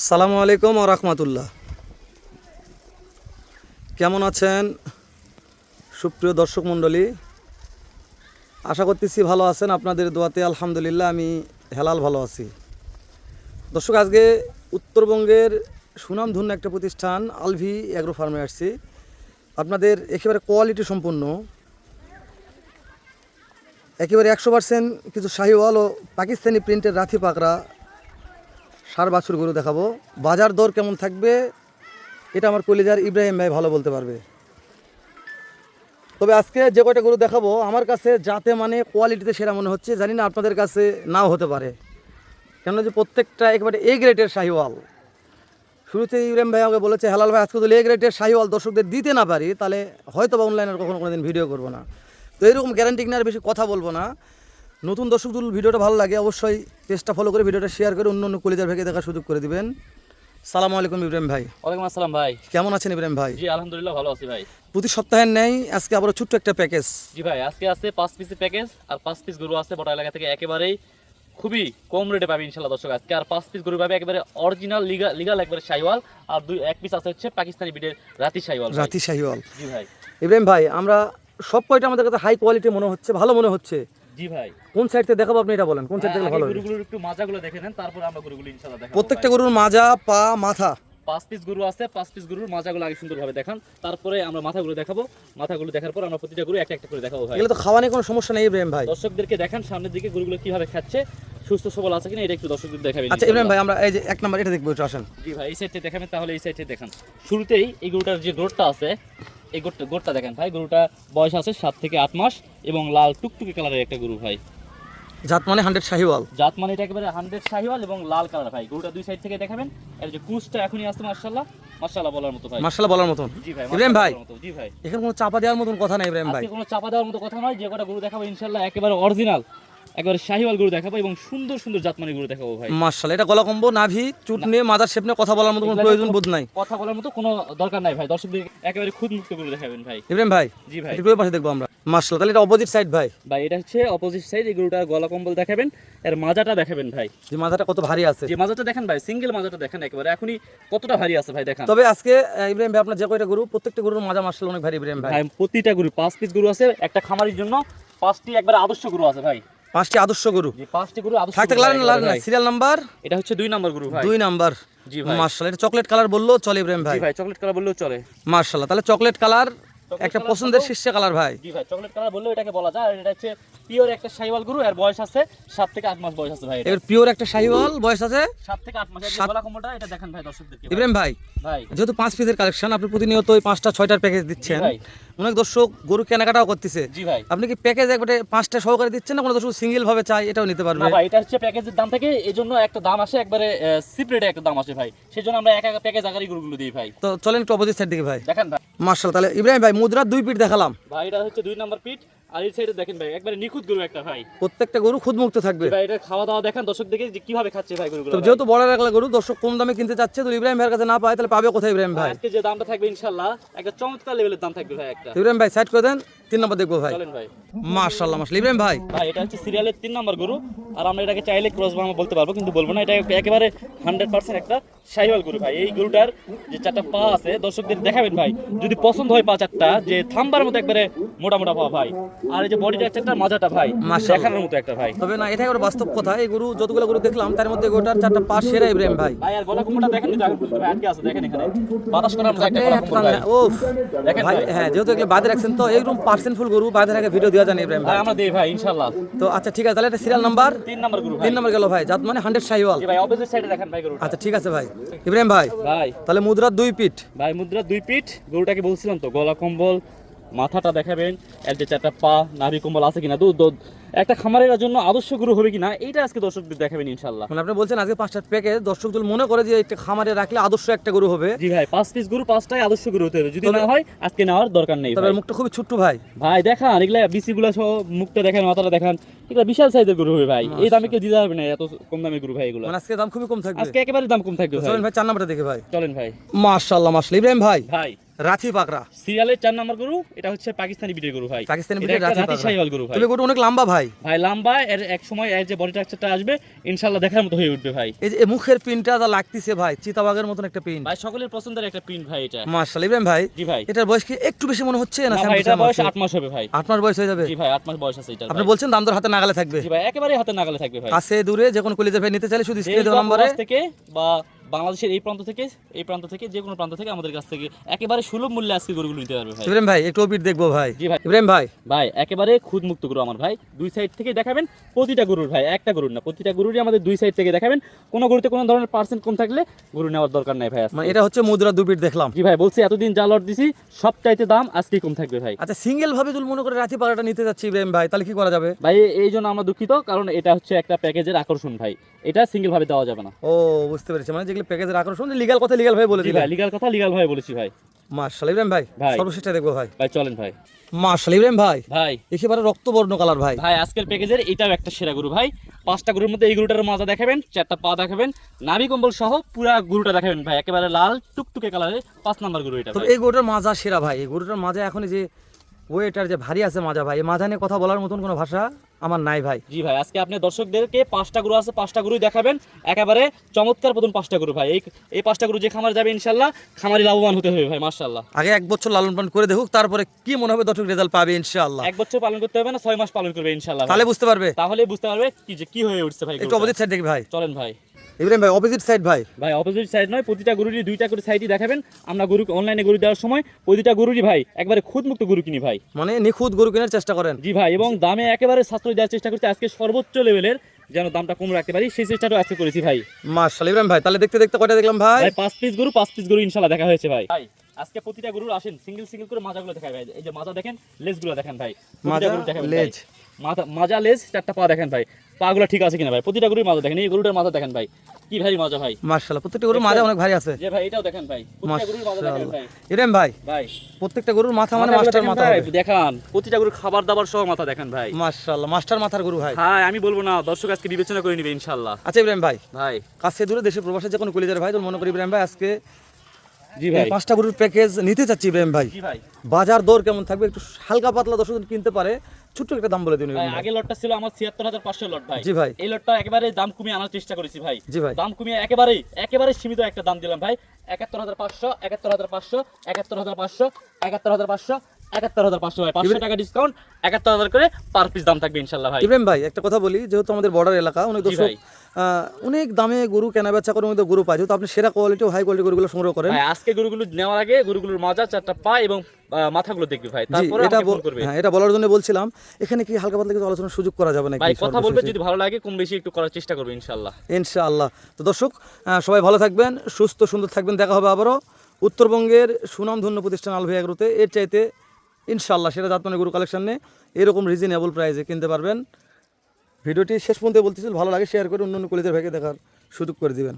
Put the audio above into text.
আসসালামু আলাইকুম ওয়া রাহমাতুল্লাহ। কেমন আছেন সুপ্রিয় দর্শক মণ্ডলী? আশা করতেছি ভালো আছেন। আপনাদের দোয়াতে আলহামদুলিল্লাহ আমি হেলাল ভালো আছি। দর্শক, আজকে উত্তরবঙ্গের সুনামধন্য একটা প্রতিষ্ঠান আলভি অ্যাগ্রো ফার্মে আসছি। আপনাদের একেবারে কোয়ালিটি সম্পন্ন, একেবারে 100% কিছু শাহিওয়াল ও পাকিস্তানি প্রিন্টের রাথি পাকড়া ষাঁড় বাছুর গরু দেখাবো। বাজার দর কেমন থাকবে এটা আমার কলিজার ইব্রাহিম ভাই ভালো বলতে পারবে। তবে আজকে যে কয়টা গরু দেখাবো আমার কাছে যাতে মানে কোয়ালিটিতে সেরা মনে হচ্ছে, জানি না আপনাদের কাছে নাও হতে পারে, কেন যে প্রত্যেকটা একেবারে এ গ্রেডের শাহিওয়াল। শুরুতে ইব্রাহিম ভাই আমাকে বলেছে, হেলাল ভাই আজকে যদি এ গ্রেডের শাহিওয়াল দর্শকদের দিতে না পারি তাহলে হয়তো বা অনলাইনের কখনো কোনো দিন ভিডিও করবো না। তো এরকম গ্যারান্টি কিনে আর বেশি কথা বলবো না। নতুন দর্শকদের ভিডিওটা ভালো লাগে অবশ্যই পেজটা ফলো করে ভিডিওটা শেয়ার করে অন্য অন্য কলিজার ভাইকে দেখার সুযোগ করে দিবেন। সালামু আলাইকুম ইব্রাহিম ভাই। ওয়ালাইকুম আসসালাম ভাই। কেমন আছেন ইব্রাহিম ভাই? জি আলহামদুলিল্লাহ ভালো আছি ভাই। প্রতি সপ্তাহের নেই আজকে আবার ছোট্ট একটা প্যাকেজ। জি ভাই, আজকে আছে 5 পিসের প্যাকেজ আর 5 পিস গরু আছে বড় এলাকা থেকে, একেবারেই খুবই কম রেটে পাবে ইনশাআল্লাহ দর্শক। আজকে আর 5 পিস গরু পাবে একেবারে অরিজিনাল লিগাল একবারে শাহিওয়াল, আর এক পিস আছে হচ্ছে পাকিস্তানি বিটের রাতি শাহিওয়াল। রাতি শাহিওয়াল। জি ভাই। ইব্রাহিম ভাই, আমরা সব কয়টা আমাদের কাছে হাই কোয়ালিটি মনে হচ্ছে, ভালো মনে হচ্ছে। জি ভাই। কোন সাইড থেকে দেখাবো আপনি এটা বলেন, কোন সাইড থেকে ভালো হবে? গরুগুলোর একটু মাজাগুলো দেখে নেন, তারপর আমরা গরুগুলো ইনশাআল্লাহ দেখাবো। প্রত্যেকটা গরুর মাজা, পা, মাথা 5 পিস গরু আছে, 5 পিস গরুর মাজাগুলো আগে সুন্দরভাবে দেখান, তারপরে আমরা মাথাগুলো দেখাবো। মাথাগুলো দেখার পর আমরা প্রতিটা গরু একটা একটা করে দেখাবো ভাই। এগুলো তো খাওয়া নিয়ে কোনো সমস্যা নেই ইব্রাহিম ভাই। দর্শকদেরকে দেখান সামনের দিকে গরুগুলো কিভাবে খাচ্ছে, সুস্থ সবল আছে কিনা এটা একটু দর্শকদের দেখাবেন। আচ্ছা ইব্রাহিম ভাই, আমরা এই যে এক নাম্বার এটা দেখবো, একটু আসেন। জি ভাই, এই সাইডে দেখাবেন, তাহলে এই সাইডে দেখান। শুরুতেই এই গরুটার যে গোটটা আছে, এই গোটটা দেখেন ভাই। গরুটা বয়স আছে 7 থেকে 8 মাস এবং লাল টুকটুকে কালারের একটা গরু ভাই। জাত মানে 100 শাহিওয়াল। জাত মানে এটা একেবারে 100 শাহিওয়াল এবং লাল কালার ভাই। গরুটা দুই সাইড থেকে দেখাবেন। এর যে কুচটা এখনই আছে মাশাআল্লাহ, মাশাআল্লাহ বলার মতো ভাই। মাশাআল্লাহ বলার মতন। জি ভাই ইব্রাহিম ভাই, জি ভাই, এখানে কোনো চাপা দেওয়ার মতন কথা নাই ইব্রাহিম ভাই। আজকে কোনো চাপা দেওয়ার মতো কথা নয়। যে কটা গরু দেখাবো ইনশাআল্লাহ একেবারে অরিজিনাল একবারে শাহিওয়াল গরু দেখাবো এবং সুন্দর সুন্দর জাতমানের গরু দেখাবো ভাই। মাশাআল্লাহ, এটা গলা কম্বো, নাভি, চুট নিয়ে মাজার শেপ নিয়ে কথা বলার মতো কোনো প্রয়োজন বোধ নাই। কথা বলার মতো কোনো দরকার নাই ভাই। দর্শকদের একেবারে খুদ মুক্ত গরু দেখাবেন ভাই। ইব্রাহিম ভাই, জি ভাই, একটু পাশে দেখবো আমরা। মাশাআল্লাহ, তাহলে এটা অপোজিট সাইড ভাই। ভাই এটা হচ্ছে অপোজিট সাইড। এই গরুটার গলা কম্বল দেখাবেন, এর মাজাটা দেখাবেন ভাই। যে মাথাটা কত ভারী আছে, যে মাজাটা দেখেন ভাই, সিঙ্গেল মাজাটা দেখেন একেবারে এখনই কতটা ভারী আছে ভাই দেখেন। তবে আজকে ইব্রাহিম ভাই আপনার যে কয়টা গরু প্রত্যেকটা গরুর মাজা মাশাআল্লাহ অনেক ভারী ইব্রাহিম ভাই। ভাই প্রতিটা গরু 5 পিস গরু আছে একটা খামারির জন্য। 5টি একবারে আদর্শ গরু আছে ভাই। 5টি আদর্শ গরু। জি 5টি গরু আদর্শ। থাকতে লাল না সিরিয়াল নাম্বার। এটা হচ্ছে 2 নাম্বার গরু ভাই। 2 নাম্বার। জি ভাই মাশাআল্লাহ, এটা চকলেট কালার বললো চলে ইব্রাহিম ভাই। জি ভাই, চকলেট কালার বললেও চলে। মাশাআল্লাহ, তাহলে চকলেট কালার একটা পছন্দের শীর্ষে কালার ভাই। জি ভাই, চকলেট কালার বললেও এটাকে বলা যায়। আর এটা হচ্ছে পিওর একটা শাহিওয়াল গরু, এর বয়স আছে 7 থেকে 8 মাস বয়স আছে ভাই। এর পিওর একটা শাহিওয়াল, বয়স আছে 7 থেকে 8 মাস। এই গলা কম্বলটা এটা দেখেন ভাই দর্শকদেরকে। ইব্রাহিম ভাই, ভাই যেহেতু 5 পিসের কালেকশন, আপনি প্রতিনিয়ত ওই 5টা 6টার প্যাকেজ দিচ্ছেন, ভাই। অনেক দর্শক গরু কেনাকাটাও করতেছে। জি ভাই। আপনি কি প্যাকেজ একবারে 5টা সহকারে দিচ্ছেন না কোনো দর্শক সিঙ্গেল ভাবে চাই এটাও নিতে পারবে? না ভাই, এটা হচ্ছে প্যাকেজের দাম থাকে, এজন্য একটা দাম আসে একবারে সিপ্রেটে একটা দাম আসে ভাই। সেজন্য আমরা এক এক প্যাকেজ আকারে গরুগুলো দিই ভাই। তো চলেন একটু অপোজিট সাইড দিকে ভাই। দেখেন ভাই। মাশাআল্লাহ, তাহলে ইব্রাহিম ভাই মুদ্রার 2 পিঠ দেখালাম ভাই এটা হচ্ছে 2 নাম্বার পিট। আর এই সাইডে দেখেন ভাই একবারে নিখুঁত গরু একটা ভাই। প্রত্যেকটা গরু খুদমুক্ত থাকবে ভাই এটা খাওয়া দাওয়া দেখেন দর্শকদেরকে যে কিভাবে খাচ্ছে ভাই গরুগুলো। তো যেহেতু বড় রাখলা গরু দর্শক কম দামে কিনতে চাচ্ছে, তো ইব্রাহিম ভাইয়ের কাছে না পায় তাহলে পাবে কোথায় ইব্রাহিম ভাই? আজকে যে দামটা থাকবে ইনশাআল্লাহ একটা চমৎকার লেভেলের দাম থাকবে ভাই একটা। ইব্রাহিম ভাই সাইড করে দেন, 3 নম্বর দেখবো ভাই। চলেন ভাই। মাশাআল্লাহ মাশাআল্লাহ ইব্রাহিম ভাই, ভাই এটা হচ্ছে সিরিয়ালের 3 নাম্বার গরু। আর আমরা এটাকে চাইলে ক্রস বার্মা বলতে পারবো, কিন্তু বলবো না। এটা একেবারে 100% একটা শাহিওয়াল গরু ভাই। এই গরুটার যে 4টা পা আছে দর্শকদের দেখাবেন ভাই, যদি পছন্দ হয় পা 4টা, যে থাম্বার মতো একবারে মোটা মোটা পা ভাই। আর এই যে বডিটা একটা মাজাটা ভাই দেখানোর মতো একটা ভাই। তবে না, এটা একটা বাস্তব কথা। এই গরু যতগুলো গরু দেখলাম তার মধ্যে গরুটার 4টা পা সেরা ইব্রাহিম ভাই। ভাই আর গলা কুমড়া দেখেন, কিন্তু আগে বুঝতে ভাই আটকে আছে দেখেন এখানে বাতাস করার মতো একটা গলা কুমড়া ভাই। ওফ দেখেন ভাই, ভাই। হ্যাঁ যেহেতু এগুলো বাদে রাখছেন তো এইরকম পার্সেন্ট ফুল গরু বাদে রাখে ভিডিও দেওয়া জানি ইব্রাহিম ভাই ভাই। আমরা দেই ভাই ইনশাআল্লাহ। তো আচ্ছা ঠিক আছে, তাহলে এটা সিরিয়াল নাম্বার 3 নাম্বার গরু ভাই। 3 নম্বর গেল ভাই, জাত মানে 100 শাহিওয়াল। জি ভাই, অপোজিট সাইডে দেখেন ভাই গরুটা। আচ্ছা ঠিক আছে ভাই। ইব্রাহিম ভাই, ভাই তাহলে মুদ্রার 2 পিঠ। ভাই মুদ্রা 2 পিঠ। গরুটাকে বলছিলাম তো গলা কম্বল, মাথাটা দেখাবেন, এর যে 4টা পা, নাভি কম্বল আছে কিনা, দুধ একটা খামারের জন্য আদর্শ গরু হবে কিনা এইটা আজকে দর্শকদের দেখাবেন ইনশাআল্লাহ। মানে আপনি বলছেন আজকে 5টার প্যাকেজ দর্শক যদি মনে করে যে একটা খামারে রাখলে আদর্শ একটা গরু হবে। জি ভাই, 5 পিস গরু 5টাই আদর্শ গরু হতে হবে। যদি না হয় আজকে নেওয়ার দরকার নেই তবে ভাই। মুখটা খুবই ছোট্ট ভাই। ভাই দেখান এগুলা বিসিগুলা সহ মুখটা দেখেন, মাথাটা দেখান, এগুলা বিশাল সাইজের গরু হবে ভাই। এই দামে কেউ দিতে পারবে না, এত কম দামে গরু ভাই এগুলো। মানে আজকে দাম খুবই কম থাকবে। আজকে একেবারে দাম কম থাকবে ভাই। চলেন ভাই 4 নম্বরটা দেখে ভাই। চলেন ভাই। মাশাআল্লাহ মাশাআল্লাহ ইব্রাহিম ভাই, ভাই রাথি পাকড়া সিরিয়ালের 4 নাম্বার গরু, এটা হচ্ছে পাকিস্তানি বিটের গরু ভাই। পাকিস্তানি এটা বিটের একটা রাথি রাতি পাকড়া। শাহিওয়াল গরু ভাই। তবে গরুটা অনেক লম্বা ভাই। ভাই লম্বা, এর এক সময় এর যে বডি স্ট্রাকচারটা আসবে ইনশাআল্লাহ দেখার মতো হয়ে উঠবে ভাই। এই যে মুখের পিনটা যা লাগতেছে ভাই, চিতাবাঘের মতন একটা পিন। ভাই সকলের পছন্দের একটা প্রিন্ট ভাই এটা। মাশাআল্লাহ ইব্রাহিম ভাই, জি ভাই। এটার বয়স কি একটু বেশি মনে হচ্ছে না? না ভাই, এটা বয়স 8 মাস হবে ভাই। 8 মাস বয়স হয়ে যাবে। জি ভাই, 8 মাস বয়স আছে এটার আপনি ভাই। বলছেন দাম দর হাতে নাগালে থাকবে। জি ভাই, একেবারে হাতে নাগালে থাকবে ভাই। কাছে দূরে যে কোনো কলিজার ভাই নিতে চাইলে শুধু স্ক্রিনে দেওয়া নম্বরে থেকে বা বাংলাদেশের এই প্রান্ত থেকে এই প্রান্ত থেকে যে কোনো প্রান্ত থেকে আমাদের কাছ থেকে একেবারে সুলভ মূল্যে আজকে গরুগুলো নিতে পারবে ভাই। ইব্রাহিম ভাই একটু ওপিট দেখবো ভাই। জি ভাই। ইব্রাহিম ভাই ভাই একেবারে খুদ মুক্ত গরু আমার ভাই, দুই সাইড থেকে দেখাবেন প্রতিটা গরুর ভাই, একটা গরুর না, প্রতিটা গরুরই আমাদের দুই সাইড থেকে দেখাবেন। কোনো গরুতে কোনো ধরনের পার্সেন্ট কম থাকলে গরু নেওয়ার দরকার নাই ভাই আজকে। মানে এটা হচ্ছে মুদ্রা দুপিট দেখলাম। জি ভাই, বলছি এতদিন যা লট দিছি সব চাইতে দাম আজকেই কম থাকবে ভাই। আচ্ছা সিঙ্গেল ভাবে যদি মনে করে রাথি পাকড়াটা নিতে যাচ্ছি ইব্রাহিম ভাই, তাহলে কি করা যাবে? ভাই এই জন্য আমরা দুঃখিত, কারণ এটা হচ্ছে একটা প্যাকেজের আকর্ষণ ভাই, এটা সিঙ্গেল ভাবে দেওয়া যাবে না। ও বুঝতে পেরেছি, মানে যেগুলো প্যাকেজের আকর্ষণ লিগ্যাল কথা লিগ্যাল ভাই বলে জি দিবেন। ভাই, লিগ্যাল কথা লিগ্যাল ভাবে বলেছি ভাই। মাশাআল্লাহ ইব্রাহিম ভাই ভাই। সর্বশেষটা দেখবো ভাই। ভাই চলেন ভাই। মাশাআল্লাহ ইব্রাহিম ভাই ভাই একেবারে রক্তবর্ণ কালার ভাই। ভাই আজকের প্যাকেজের এটাও একটা সেরা গরু ভাই। 5টা গরুর মধ্যে এই গরুটার মাজা দেখাবেন, 4টা পা দেখাবেন, নাভি কম্বল সহ পুরা গরুটা দেখাবেন ভাই, একেবারে লাল টুকটুকে কালারের 5 নাম্বার গরু এটা তো ভাই। এই গরুটার মাজা সেরা ভাই। এই গরুটার মাজা এখন যে ওয়েটার যে ভারী আছে মাজা ভাই, এই মাজা নিয়ে কথা বলার মতন কোনো ভাষা আমার নাই ভাই। জি ভাই, আজকে আপনি দর্শকদেরকে 5টা গরু আছে, 5টা গরুই দেখাবেন, একেবারে চমৎকার প্রথম 5টা গরু ভাই। এই 5টা গরু যে খামার যাবে ইনশাআল্লাহ খামারি লাভবান হতে হবে ভাই মাশাআল্লাহ। আগে 1 বছর লালন পালন করে দেখুক, তারপরে কি মনে হবে দর্শক রেজাল্ট পাবে ইনশাআল্লাহ। 1 বছর পালন করতে হবে না, 6 মাস পালন করবে ইনশাআল্লাহ। তাহলে বুঝতে পারবে, তাহলে বুঝতে পারবে কি হয়ে উঠছে ভাই। একটু অপোজিট সাইড দেখি ভাই। চলেন ভাই। ইব্রাহিম ভাই অপোজিট সাইড ভাই। ভাই অপোজিট সাইড নয়, প্রতিটা গরুরই 2টা করে সাইডই দেখাবেন। আমরা গরু অনলাইনে গরু দেওয়ার সময় প্রতিটা গরুরই ভাই একবারে খুদ মুক্ত গরু কিনি ভাই। মানে নিখুঁত গরু কেনার চেষ্টা করেন। জি ভাই, এবং দামে একেবারে সাশ্রয় দেওয়ার চেষ্টা করছি। আজকে সর্বোচ্চ লেভেলের যেন দামটা কম রাখতে পারি সেই চেষ্টাটাও আজকে করেছি ভাই। মাশাআল্লাহ ইব্রাহিম ভাই, তাহলে দেখতে দেখতে কয়টা দেখলাম ভাই? ভাই 5 পিস গরু ইনশাআল্লাহ দেখা হয়েছে ভাই। ভাই আজকে প্রতিটা গরুর আসেন সিঙ্গেল সিঙ্গেল করে মাজাগুলো দেখাই ভাই। এই যে মাজা দেখেন, লেজগুলো দেখেন ভাই, প্রতিটা মাজা, গরু দেখাবেন লেজ। ভাই। মাজা লেজ 4টা পা দেখেন ভাই, পাগুলো ঠিক আছে কিনা ভাই। প্রতিটা গরুর মাজা দেখেন, এই গরুটার মাজা দেখেন ভাই কি ভাই মাজা ভাই। মাশাআল্লাহ প্রত্যেকটা গরুর মাজা অনেক ভারী আছে। যে ভাই এটাও দেখেন ভাই, প্রতিটা গরুর মাজা দেখেন ভাই। ইব্রাহিম ভাই ভাই প্রত্যেকটা গরুর মাথা মানে মাথাগুলো মাস্টার দেখেন মাথা ভাই, হবে। দেখান প্রতিটা গরুর খাবার দাবার সহ মাথা দেখেন ভাই। মাশাআল্লাহ মাস্টার মাথার গরু ভাই। হ্যাঁ আমি বলবো না, দর্শক আজকে বিবেচনা করে নিবে ইনশাআল্লাহ। আচ্ছা ইব্রাহিম ভাই, ভাই কাছে দূরে দেশে প্রবাসে যে কোনো কলিজার ভাই, তো মনে করি ইব্রাহিম ভাই আজকে জি ভাই। 5টা গরুর প্যাকেজ নিতে চাচ্ছি ইব্রাহিম ভাই। জি ভাই। বাজার দর কেমন থাকবে একটু হালকা পাতলা দর্শক কিনতে পারে, ছোট্ট একটা দাম বলে দিন ভাই ইব্রাহিম ভাই। আগে লটটা ছিল আমার ৭৬,৫০০ লট ভাই। জি ভাই। এই লটটা একেবারে দাম কমিয়ে আনার চেষ্টা করেছি ভাই। জি ভাই। দাম কমিয়ে একেবারে সীমিত একটা দাম দিলাম ভাই। ৭১,৫০০, ৭১,৫০০, ৭১,৫০০, ৭১,৫০০, ৭১,৫০০ ভাই। 500 টাকা ডিসকাউন্ট, ৭১,০০০ করে পার পিস দাম থাকবে ইনশাআল্লাহ ভাই। ইব্রাহিম ভাই একটা কথা বলি, যেহেতু আমাদের বর্ডার এলাকা অনেক দর্শক ভাই। অনেক দামে গরু কেনা বেচা করে মধ্যে গরু পায়, যেহেতু আপনি সেরা কোয়ালিটি হাই কোয়ালিটি গরুগুলো সংগ্রহ করেন। ভাই আজকে গরুগুলো নেওয়ার আগে গরুগুলোর মাজা 4টা পা এবং মাথাগুলো দেখবি ভাই, জি তারপরে এটা আমাকে ফোন করবে। হ্যাঁ এটা বলার জন্য বলছিলাম, এখানে কি হালকা পাতলা কিছু আলোচনার সুযোগ করা যাবে নাকি? ভাই কথা বলবে, যদি ভালো লাগে কম বেশি একটু করার চেষ্টা করবে ইনশাআল্লাহ। ইনশাআল্লাহ। তো দর্শক সবাই ভালো থাকবেন, সুস্থ সুন্দর থাকবেন, দেখা হবে আবারও উত্তরবঙ্গের সুনামধন্য প্রতিষ্ঠান আলভি এগ্রোতে। এর চাইতে ইনশাআল্লাহ সেটা জাতমানের গরু কালেকশন নিয়ে এরকম রিজনেবল প্রাইসে কিনতে পারবেন। ভিডিওটি শেষ পর্যন্ত বলতেছিল, ভালো লাগে শেয়ার করে অন্য অন্য কলিজার ভাইকে দেখার সুযোগ করে দিবেন।